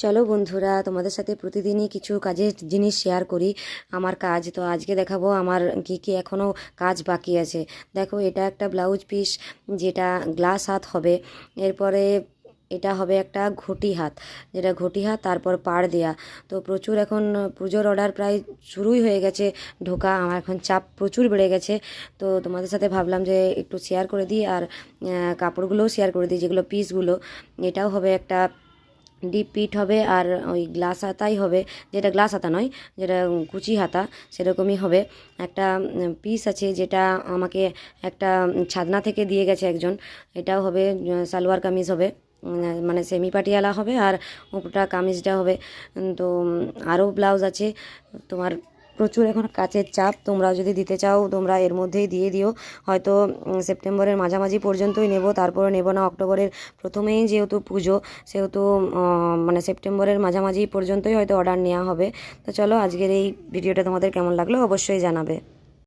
চলো বন্ধুরা, তোমাদের সাথে প্রতিদিনই কিছু কাজের জিনিস শেয়ার করি। আমার কাজ তো আজকে দেখাবো আমার কি কি এখনও কাজ বাকি আছে। দেখো, এটা একটা ব্লাউজ পিস, যেটা গ্লাস হাত হবে। এরপরে এটা হবে একটা ঘটি হাত, যেটা ঘটি হাত, তারপর পাড় দেয়া। তো প্রচুর এখন পুজোর অর্ডার প্রায় শুরুই হয়ে গেছে ঢোকা। আমার এখন চাপ প্রচুর বেড়ে গেছে। তো তোমাদের সাথে ভাবলাম যে একটু শেয়ার করে দিই, আর কাপড়গুলোও শেয়ার করে দিই, যেগুলো পিসগুলো। এটাও হবে একটা ডিপ পিট হবে, আর ওই গ্লাস হাতাই হবে, যেটা গ্লাস হাতা নয়, যেটা কুচি হাতা, সেরকমই হবে। একটা পিস আছে যেটা আমাকে একটা ছাদনা থেকে দিয়ে গেছে একজন। এটাও হবে সালোয়ার কামিজ হবে, মানে সেমি পাটিয়ালা হবে, আর উপরটা কামিজটা হবে। তো আরও ব্লাউজ আছে তোমার। প্রচুর এখন কাচের চাপ, তোমরা যদি দিতে চাও তোমরা এর মধ্যেই দিয়ে দিও। হয়তো সেপ্টেম্বরের মাঝামাঝি পর্যন্তই নেব, তারপরে নেব না। অক্টোবরের প্রথমেই যেহেতু পুজো, সেহেতু মানে সেপ্টেম্বরের মাঝামাঝি পর্যন্তই হয়তো অর্ডার নেওয়া হবে। তো চলো, আজকের এই ভিডিওটা তোমাদের কেমন লাগলো অবশ্যই জানাবে।